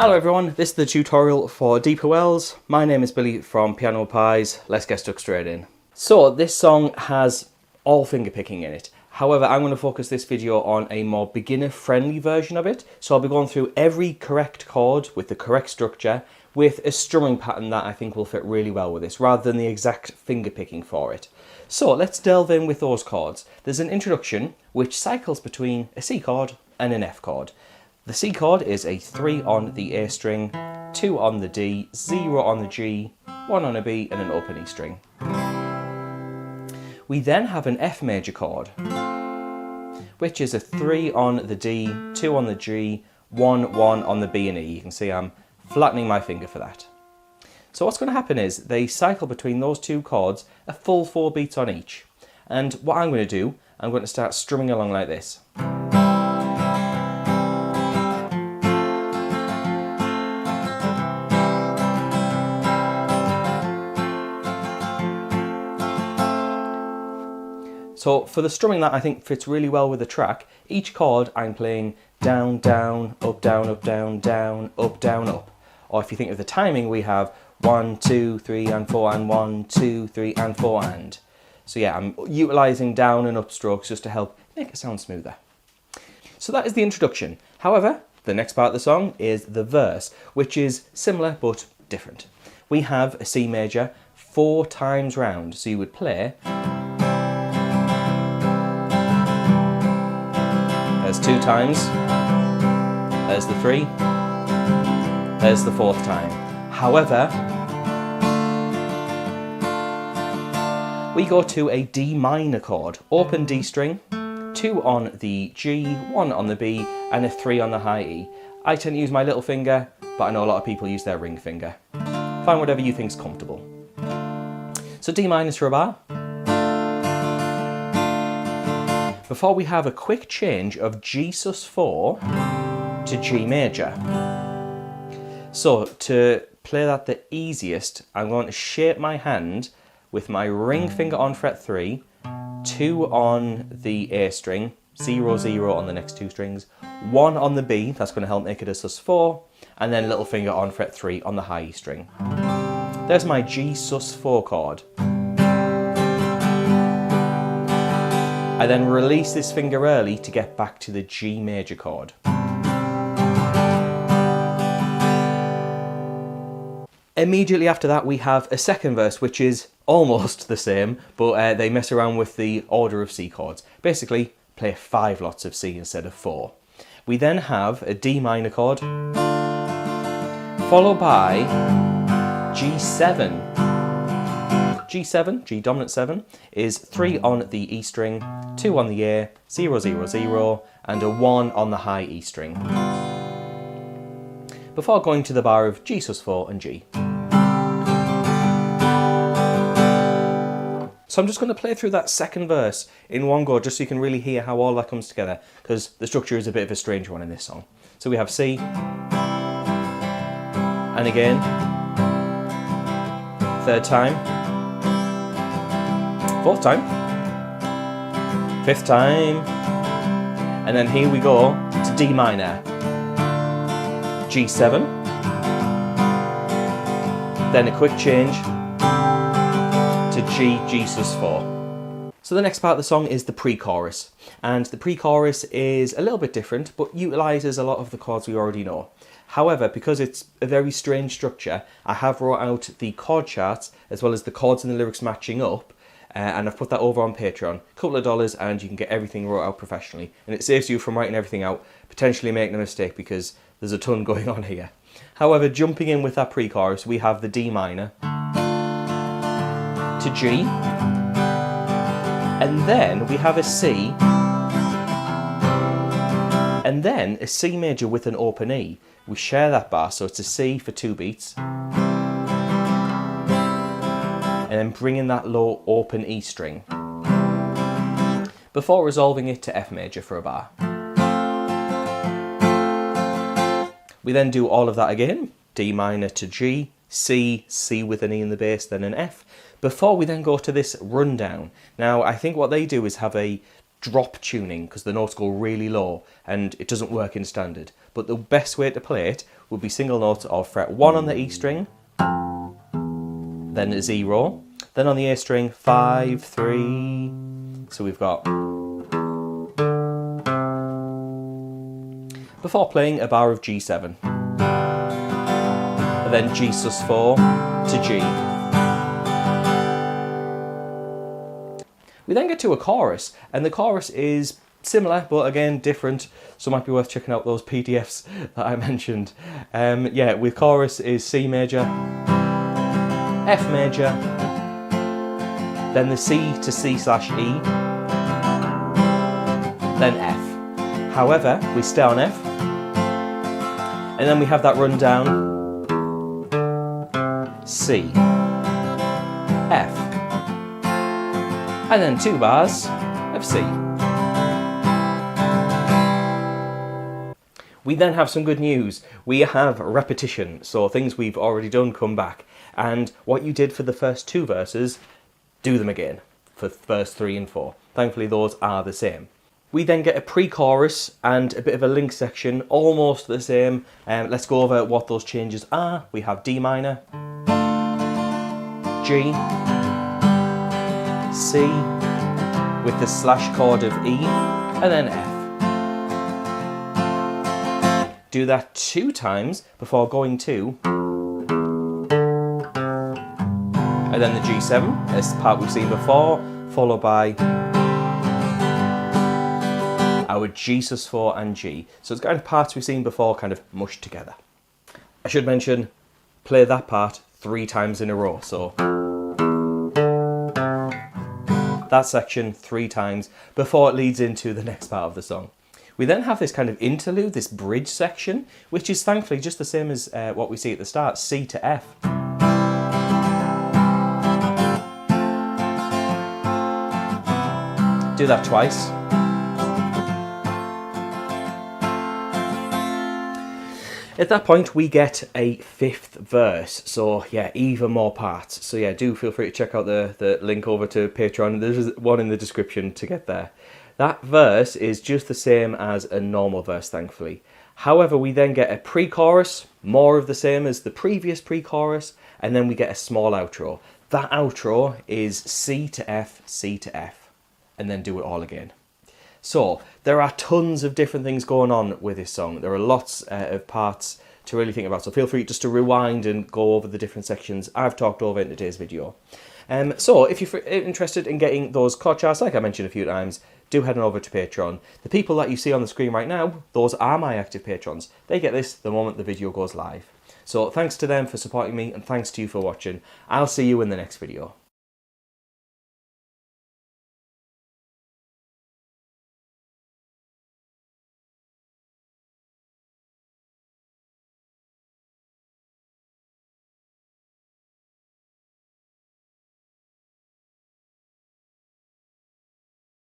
Hello everyone, this is the tutorial for Deeper Wells. My name is Billy from Piano Pies. Let's get stuck straight in. So this song has all finger picking in it. However, I'm going to focus this video on a more beginner friendly version of it. So I'll be going through every correct chord with the correct structure with a strumming pattern that I think will fit really well with this, rather than the exact finger picking for it. So let's delve in with those chords. There's an introduction which cycles between a C chord and an F chord. The C chord is a 3 on the A string, 2 on the D, 0 on the G, 1 on a B and an open E string. We then have an F major chord, which is a 3 on the D, 2 on the G, 1 on the B and E. You can see I'm flattening my finger for that. So what's going to happen is they cycle between those two chords a full 4 beats on each. And what I'm going to do, I'm going to start strumming along like this. So for the strumming that I think fits really well with the track, each chord I'm playing down, down, up, down, up, down, down, up, down, up. Or if you think of the timing, we have 1, 2, 3 and 4 and 1, 2, 3 and 4 and. So yeah, I'm utilising down and up strokes just to help make it sound smoother. So that is the introduction. However, the next part of the song is the verse, which is similar but different. We have a C major 4 times round, so you would play. There's 2 times, there's the 3, there's the 4th time. However, we go to a D minor chord, open D string, 2 on the G, 1 on the B and a 3 on the high E. I tend to use my little finger, but I know a lot of people use their ring finger. Find whatever you think's comfortable. So D minus for a bar. Before we have a quick change of G sus4 to G major. So to play that the easiest, I'm going to shape my hand with my ring finger on fret 3, 2 on the A string, 0, 0 on the next 2 strings, 1 on the B, that's going to help make it a sus4, and then little finger on fret 3 on the high E string. There's my G sus4 chord. I then release this finger early to get back to the G major chord. Immediately after that we have a second verse which is almost the same, but they mess around with the order of C chords. Basically, play 5 lots of C instead of 4. We then have a D minor chord, followed by G7. G7, G dominant 7, is 3 on the E string, 2 on the A, 0, 0, 0, and a 1 on the high E string. Before going to the bar of G sus4 and G. So I'm just going to play through that second verse in one go, just so you can really hear how all that comes together, because the structure is a bit of a strange one in this song. So we have C, and again, 3rd time, 4th time, 5th time, and then here we go to D minor, G7, then a quick change to G sus4. So the next part of the song is the pre-chorus, and the pre-chorus is a little bit different but utilises a lot of the chords we already know. However, because it's a very strange structure, I have wrote out the chord charts as well as the chords and the lyrics matching up. And I've put that over on Patreon, a couple of dollars, and you can get everything wrote out professionally. And it saves you from writing everything out, potentially making a mistake because there's a ton going on here. However, jumping in with that pre-chorus, we have the D minor to G, and then we have a C, and then a C major with an open E. We share that bar, so it's a C for 2 beats. And then bring in that low open E string before resolving it to F major for a bar. We then do all of that again, D minor to G, C, C with an E in the bass, then an F, before we then go to this rundown. Now I think what they do is have a drop tuning because the notes go really low and it doesn't work in standard. But the best way to play it would be single notes of fret 1 on the E string, then a 0, then on the A string 5, 3, so we've got, before playing a bar of G7, and then G sus4 to G. We then get to a chorus, and the chorus is similar, but again different, so it might be worth checking out those PDFs that I mentioned. Yeah, with chorus is C major, F major, then the C to C/E, then F. However, we stay on F, and then we have that run down C, F, and then 2 bars of C. We then have some good news. We have repetition, so things we've already done come back. And what you did for the first 2 verses, do them again for verse 3 and 4. Thankfully, those are the same. We then get a pre-chorus and a bit of a link section, almost the same. Let's go over what those changes are. We have D minor, G, C, with the slash chord of E, and then F. Do that 2 times before going to, and then the G7, this part we've seen before, followed by our G sus4 and G. So it's kind of parts we've seen before kind of mushed together. I should mention, play that part 3 times in a row, so that section 3 times before it leads into the next part of the song. We then have this kind of interlude, this bridge section, which is thankfully just the same as what we see at the start, C to F. Do that twice. At that point, we get a 5th verse, so yeah, even more parts. So yeah, do feel free to check out the link over to Patreon. There's one in the description to get there. That verse is just the same as a normal verse, thankfully. However, we then get a pre-chorus, more of the same as the previous pre-chorus, and then we get a small outro. That outro is C to F, C to F, and then do it all again. So, there are tons of different things going on with this song. There are lots of parts to really think about, so feel free just to rewind and go over the different sections I've talked over in today's video. So, if you're interested in getting those chord charts, like I mentioned a few times, do head on over to Patreon. The people that you see on the screen right now, those are my active patrons. They get this the moment the video goes live. So, thanks to them for supporting me, and thanks to you for watching. I'll see you in the next video.